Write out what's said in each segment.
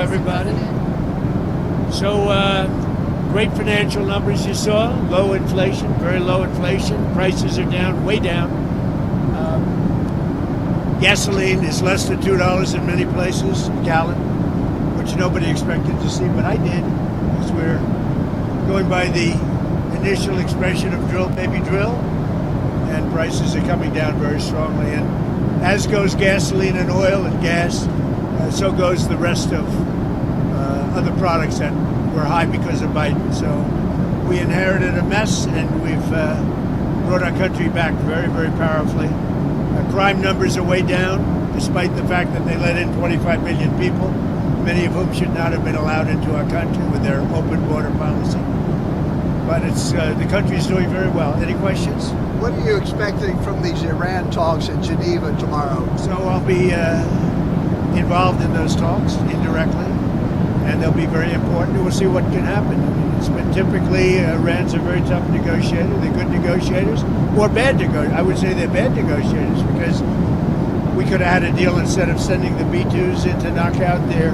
everybody. So, great financial numbers you saw. Low inflation, very low inflation. Prices are down, way down. Gasoline is less than $2 in many places a gallon, which nobody expected to see, but I did, because we're going by the initial expression of drill, baby drill, and prices are coming down very strongly. And as goes gasoline and oil and gas, so goes the rest of other products that were high because of Biden. So we inherited a mess, and we've brought our country back very, very powerfully. Crime numbers are way down, despite the fact that they let in 25 million people, many of whom should not have been allowed into our country with their open border policy. But it's the country's doing very well. Any questions? What are you expecting from these Iran talks in Geneva tomorrow? So I'll be involved in those talks indirectly, and they'll be very important. We'll see what can happen. I mean, it's been typically Iran's a very tough negotiator. They're good negotiators, or bad negotiators. I would say they're bad negotiators, because we could have had a deal instead of sending the B-2s in to knock out their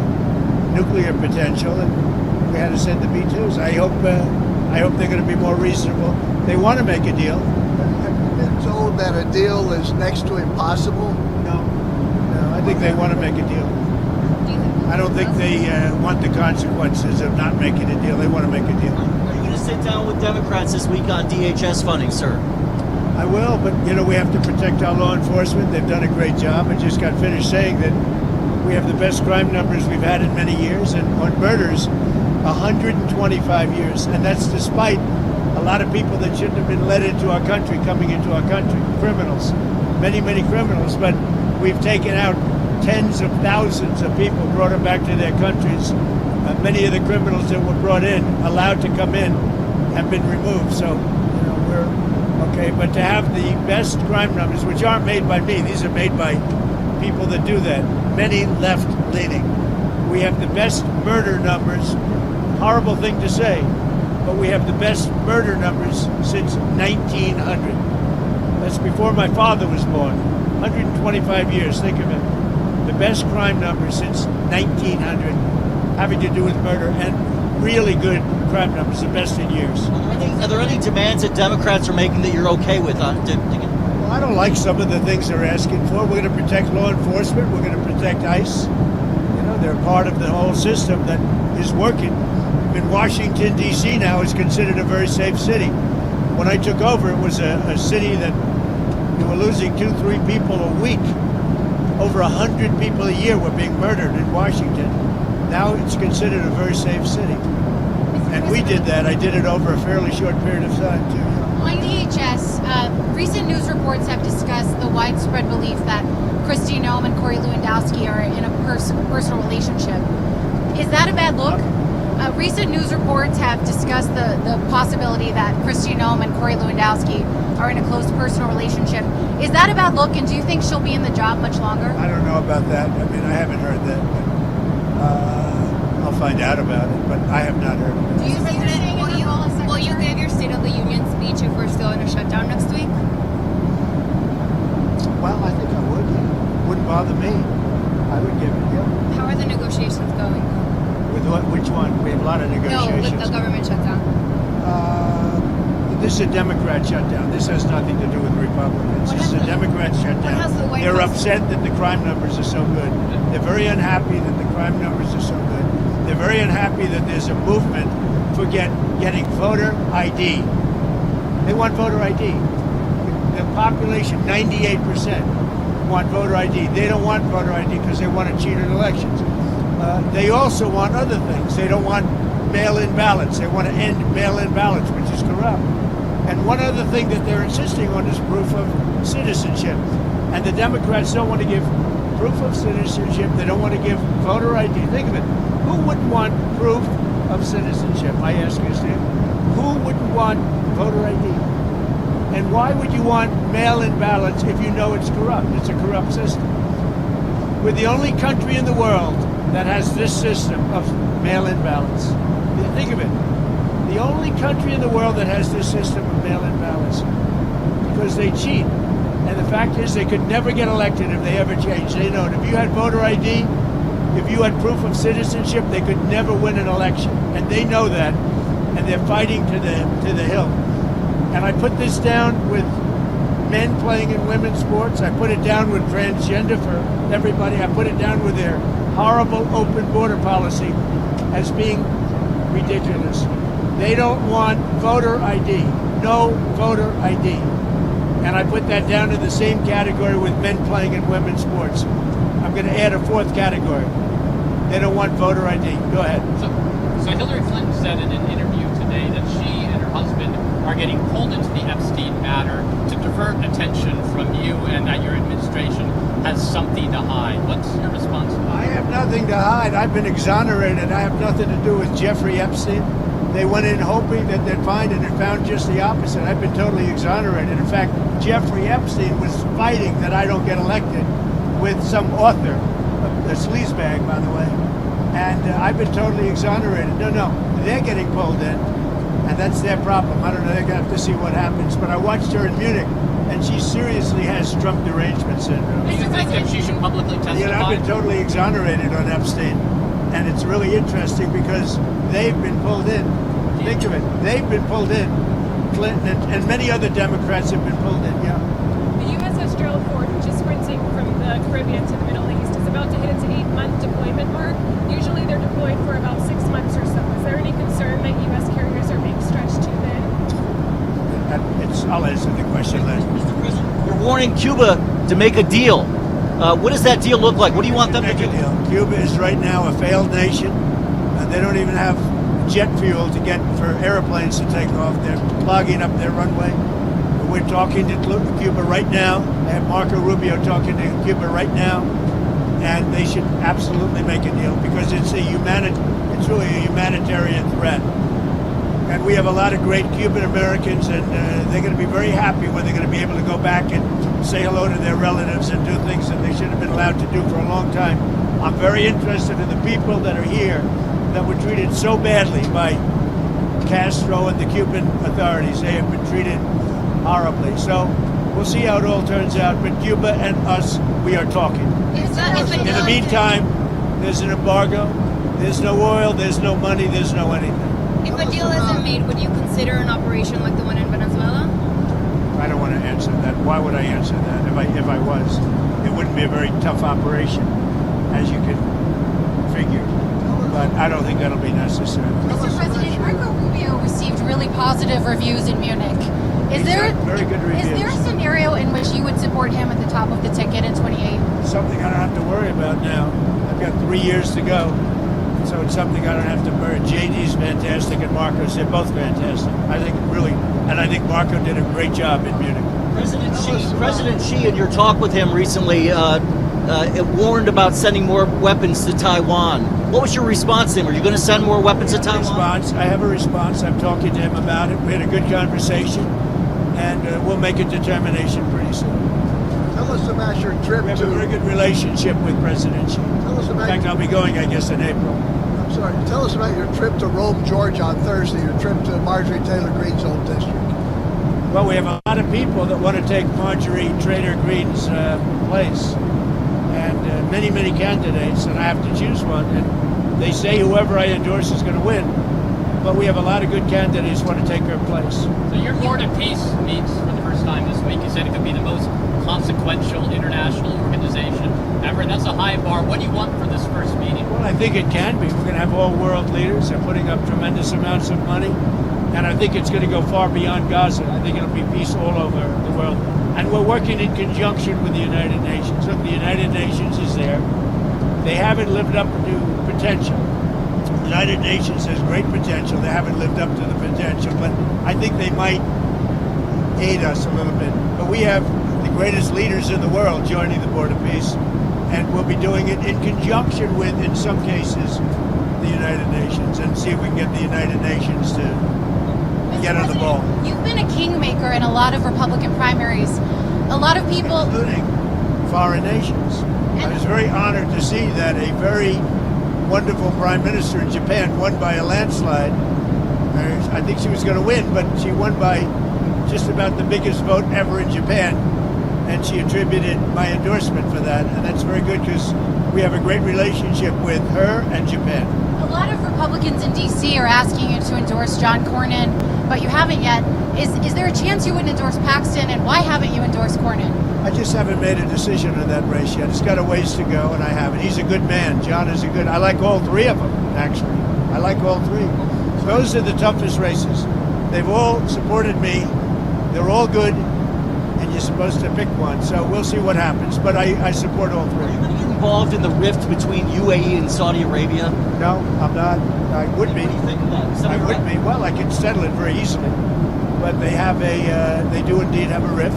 nuclear potential, and we had to send the B-2s. I hope they're going to be more reasonable. They want to make a deal. Have you been told that a deal is next to impossible? No, I think they want to make a deal. I don't think they want the consequences of not making a deal. They want to make a deal. Are you going to sit down with Democrats this week on DHS funding, sir? I will, but we have to protect our law enforcement. They've done a great job. I just got finished saying that we have the best crime numbers we've had in many years, and on murders, 125 years, and that's despite a lot of people that shouldn't have been let into our country coming into our country, criminals, many, many criminals, but we've taken out tens of thousands of people, brought them back to their countries. Many of the criminals that were brought in, allowed to come in, have been removed, so we're okay. But to have the best crime numbers, which aren't made by me, these are made by people that do that, many left-leaning. We have the best murder numbers. Horrible thing to say, but we have the best murder numbers since 1900. That's before my father was born. 125 years, think of it. The best crime numbers since 1900 having to do with murder, and really good crime numbers, the best in years. Are there any demands that Democrats are making that you're okay with? Well, I don't like some of the things they're asking for. We're going to protect law enforcement. We're going to protect ICE. They're part of the whole system that is working. In Washington, D.C. now is considered a very safe city. When I took over, it was a city that you were losing 2-3 people a week. Over 100 people a year were being murdered in Washington. Now it's considered a very safe city. And we did that. I did it over a fairly short period of time, too. On DHS, recent news reports have discussed the widespread belief that Kristi Noem and Corey Lewandowski are in a personal relationship. Is that a bad look? Recent news reports have discussed the possibility that Kristi Noem and Corey Lewandowski are in a close personal relationship. Is that a bad look, and do you think she'll be in the job much longer? I don't know about that. I mean, I haven't heard that. But, I'll find out about it, but I have not heard it. Do you think that will you give your State of the Union speech if we're still in a shutdown next week? Well, I think I would. Yeah. Wouldn't bother me. I would give it. Yeah. How are the negotiations going? With what? Which one? We have a lot of negotiations. No, with the government shutdown. This is a Democrat shutdown. This has nothing to do with Republicans. This is a Democrat shutdown. They're upset that the crime numbers are so good. They're very unhappy that the crime numbers are so good. They're very unhappy that there's a movement for getting voter ID. They want voter ID. The population, 98%, want voter ID. They don't want voter ID because they want to cheat in elections. They also want other things. They don't want mail-in ballots. They want to end mail-in ballots, which is corrupt. And one other thing that they're insisting on is proof of citizenship. And the Democrats don't want to give proof of citizenship. They don't want to give voter ID. Think of it. Who wouldn't want proof of citizenship? I ask you, Steve. Who wouldn't want voter ID? And why would you want mail-in ballots if you know it's corrupt? It's a corrupt system. We're the only country in the world that has this system of mail-in ballots. Think of it. The only country in the world that has this system of mail-in ballots, because they cheat. And the fact is they could never get elected if they ever changed. They know if you had voter ID, If you had proof of citizenship, they could never win an election, and they know that, and they're fighting to the hill. And I put this down with men playing in women's sports. I put it down with transgender for everybody. I put it down with their horrible open border policy as being ridiculous. They don't want voter ID, no voter ID. And I put that down in the same category with men playing in women's sports. I'm going to add a fourth category. They don't want voter ID. Go ahead. So Hillary Clinton said in an interview today that she and her husband are getting pulled into the Epstein matter to divert attention from you, and that your administration has something to hide. What's your response to that? I have nothing to hide. I've been exonerated. I have nothing to do with Jeffrey Epstein. They went in hoping that they'd find it and found just the opposite. I've been totally exonerated. In fact, Jeffrey Epstein was fighting that I don't get elected with some author, a sleazebag, by the way. And I've been totally exonerated. No, they're getting pulled in, and that's their problem. I don't know, they're going to have to see what happens. But I watched her in Munich, and she seriously has Trump derangement syndrome. Do you think that she should publicly testify? You know, I've been totally exonerated on Epstein, and it's really interesting because they've been pulled in. Think of it. They've been pulled in. Clinton and many other Democrats have been pulled in, yeah. The USS Gerald Ford, which is sprinting from the Caribbean to the Middle East, is about to hit its 8-month deployment mark. Usually they're deployed for about 6 months or so. Is there any concern that U.S. carriers are being stretched too thin? I'll answer the question later. Mr. President, you're warning Cuba to make a deal. What does that deal look like? What do you want them to do? Cuba is right now a failed nation. They don't even have jet fuel to get for airplanes to take off. They're clogging up their runway. We're talking to Cuba right now. I have Marco Rubio talking to Cuba right now, and they should absolutely make a deal because it's really a humanitarian threat. And we have a lot of great Cuban Americans, and they're going to be very happy when they're going to be able to go back and say hello to their relatives and do things that they should have been allowed to do for a long time. I'm very interested in the people that are here that were treated so badly by Castro and the Cuban authorities. They have been treated horribly. So we'll see how it all turns out. But Cuba and us, we are talking. In the meantime, there's an embargo. There's no oil. There's no money. There's no anything. If a deal isn't made, would you consider an operation like the one in Venezuela? I don't want to answer that. Why would I answer that? If I was, it wouldn't be a very tough operation, as you can figure. But I don't think that'll be necessary. Mr. President, Marco Rubio received really positive reviews in Munich. Is there very good reviews. Is there a scenario in which you would support him at the top of the ticket in 28? Something I don't have to worry about now. I've got 3 years to go, so it's something I don't have to worry. JD's fantastic, and Marco's, they're both fantastic. I think Marco did a great job in Munich. President Xi, in your talk with him recently, it warned about sending more weapons to Taiwan. What was your response to him? Are you going to send more weapons to Taiwan? I have a response. I'm talking to him about it. We had a good conversation, and we'll make a determination pretty soon. Tell us about your trip We have to... a very good relationship with President Xi. Tell us In about... fact, I'll be going, I guess, in April. I'm sorry. Tell us about your trip to Rome, Georgia on Thursday, your trip to Marjorie Taylor Greene's old district. Well, we have a lot of people that want to take Marjorie Taylor Greene's place. And many, many candidates, and I have to choose one. And they say whoever I endorse is going to win. But we have a lot of good candidates who want to take her place. So your Board of Peace meets for the first time this week. You said it could be the most consequential international organization ever. That's a high bar. What do you want for this first meeting? Well, I think it can be. We're going to have all world leaders. They're putting up tremendous amounts of money. And I think it's going to go far beyond Gaza. I think it'll be peace all over the world. And we're working in conjunction with the United Nations. Look, the United Nations is there. They haven't lived up to potential. The United Nations has great potential. They haven't lived up to the potential. But I think they might aid us a little bit. But we have the greatest leaders in the world joining the Board of Peace. And we'll be doing it in conjunction with, in some cases, the United Nations. And see if we can get the United Nations to get on the ball. You've been a kingmaker in a lot of Republican primaries. A lot of people, including foreign nations. I was very honored to see that a very wonderful prime minister in Japan won by a landslide. I think she was going to win, but she won by just about the biggest vote ever in Japan. And she attributed my endorsement for that. And that's very good because We have a great relationship with her and Japan. A lot of Republicans in D.C. are asking you to endorse John Cornyn, but you haven't yet. Is there a chance you wouldn't endorse Paxton, and why haven't you endorsed Cornyn? I just haven't made a decision on that race yet. It's got a ways to go, and I haven't. He's a good man. John is a good. I like all three of them, actually. I like all three. Those are the toughest races. They've all supported me. They're all good, and you're supposed to pick one. So we'll see what happens. But I support all three. Are you going to get involved in the rift between UAE and Saudi Arabia? No, I'm not. I would be. What do you think of that? I would be. Well, I could settle it very easily. But they have they do indeed have a rift,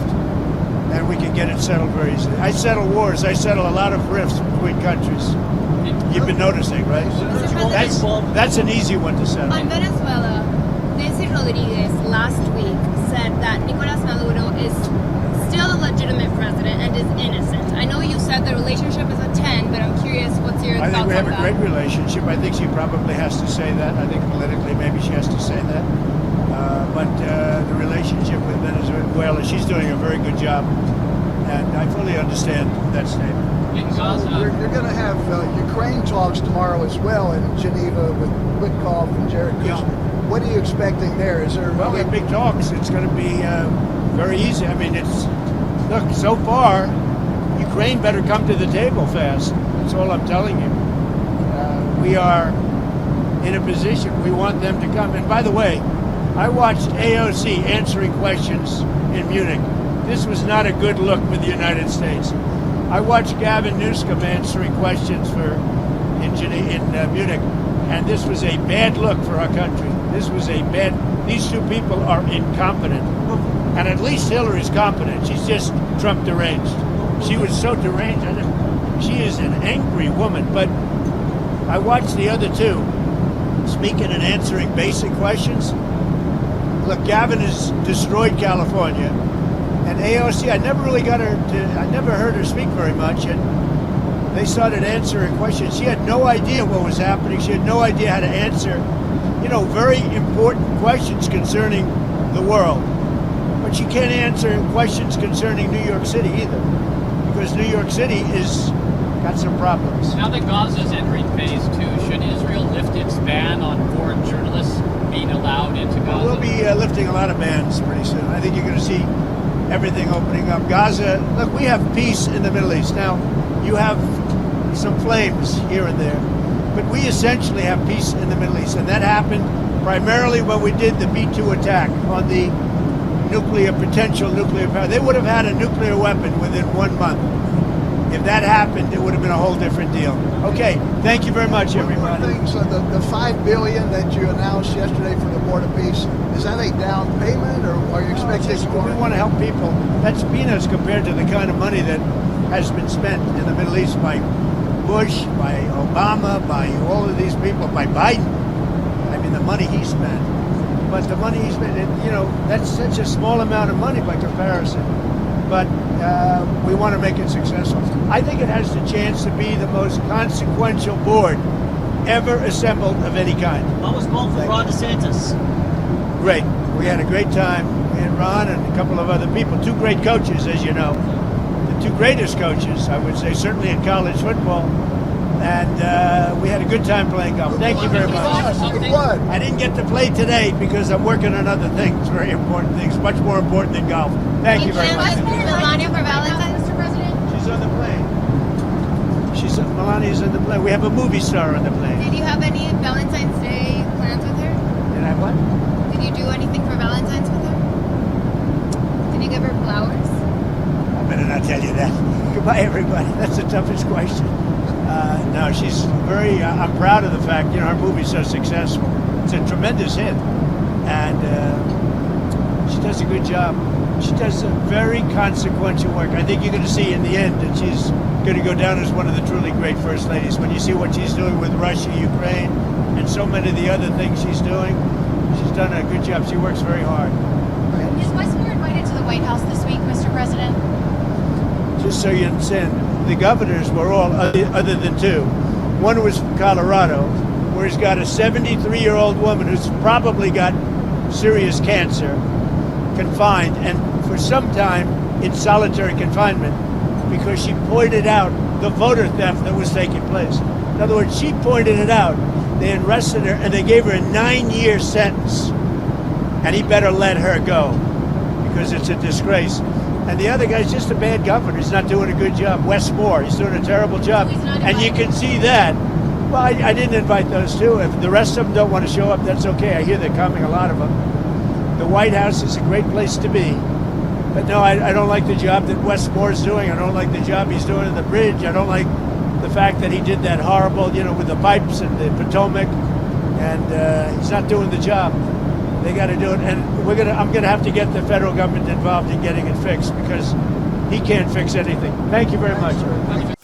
and we can get it settled very easily. I settle wars. I settle a lot of rifts between countries. You've been noticing, right? That's an easy one to settle. On Venezuela, Nancy Rodriguez last week said that Nicolas Maduro is still a legitimate president and is innocent. I know you said the relationship is a 10, but I'm curious what's your I thoughts think we have on a that? great relationship. I think she probably has to say that. I think politically maybe she has to say that. But the relationship with Venezuela, she's doing a very good job. And I fully understand that statement. In Gaza, You're going to have Ukraine talks tomorrow as well in Geneva with Witkoff and Jared Yeah. Kushner. What are you expecting there? Is there Well, in big talks, it's going to be very easy. I mean, look, so far, Ukraine better come to the table fast. That's all I'm telling you. We are in a position, we want them to come. And by the way, I watched AOC answering questions in Munich. This was not a good look for the United States. I watched Gavin Newsom answering questions in Munich, and this was a bad look for our country. These two people are incompetent. And at least Hillary's competent. She's just Trump deranged. She was so deranged. She is an angry woman. But I watched the other two speaking and answering basic questions. Look, Gavin has destroyed California. And AOC, I never heard her speak very much. And they started answering questions. She had no idea what was happening. She had no idea how to answer, very important questions concerning the world. But she can't answer questions concerning New York City either, because New York City is got some problems. now that Gaza's entering phase 2, should Israel lift its ban on foreign journalists being allowed into Gaza? We'll be lifting a lot of bans pretty soon. I think you're going to see everything opening up. Gaza, look, we have peace in the Middle East. Now, you have some flames here and there, but we essentially have peace in the Middle East. And that happened primarily when we did the B-2 attack on the potential nuclear power. They would have had a nuclear weapon within 1 month. If that happened, it would have been a whole different deal. Okay, thank you very much, everybody. One thing, so the $5 billion that you announced yesterday for the Board of Peace, is that a down payment, or are you expecting more? We want to help people. That's peanuts compared to the kind of money that has been spent in the Middle East by Bush, by Obama, by all of these people, by Biden. I mean, the money he spent. But the money he spent, that's such a small amount of money by comparison. But we want to make it successful. I think it has the chance to be the most consequential board ever assembled of any kind. What was called for Ron DeSantis? Great. We had a great time. We had Ron and a couple of other people, two great coaches, as you know. The two greatest coaches, I would say, certainly in college football. And we had a good time playing golf. Thank you very much. What? I didn't get to play today because I'm working on other things, very important things, much more important than golf. Thank you very much. Melania for Valentine's, Mr. President? She's on the plane. Melania's on the plane. We have a movie star on the plane. Did you have any Valentine's Day plans with her? Did I what? Did you do anything for Valentine's with her? Did you give her flowers? I better not tell you that. Goodbye, everybody. That's the toughest question. No, she's very, I'm proud of the fact, our movie's so successful. It's a tremendous hit. And she does a good job. She does a very consequential work. I think you're going to see in the end that she's going to go down as one of the truly great first ladies. When you see what she's doing with Russia, Ukraine, and so many of the other things she's doing, she's done a good job. She works very hard. Is Westmore invited to the White House this week, Mr. President? Just so you understand, the governors were all, other than two. One was from Colorado, where he's got a 73-year-old woman who's probably got serious cancer, confined, and for some time in solitary confinement, because she pointed out the voter theft that was taking place. In other words, she pointed it out. They arrested her and they gave her a 9-year sentence. And he better let her go because it's a disgrace. And the other guy's just a bad governor. He's not doing a good job. Wes Moore, he's doing a terrible job. So he's not And you invited. can see that. Well, I didn't invite those two. If the rest of them don't want to show up, that's okay. I hear they're coming, a lot of them. The White House is a great place to be. But no, I don't like the job that Wes Moore's doing. I don't like the job he's doing at the bridge. I don't like the fact that he did that horrible, with the pipes and the Potomac. And he's not doing the job. They got to do it, and I'm gonna have to get the federal government involved in getting it fixed because he can't fix anything. Thank you very much.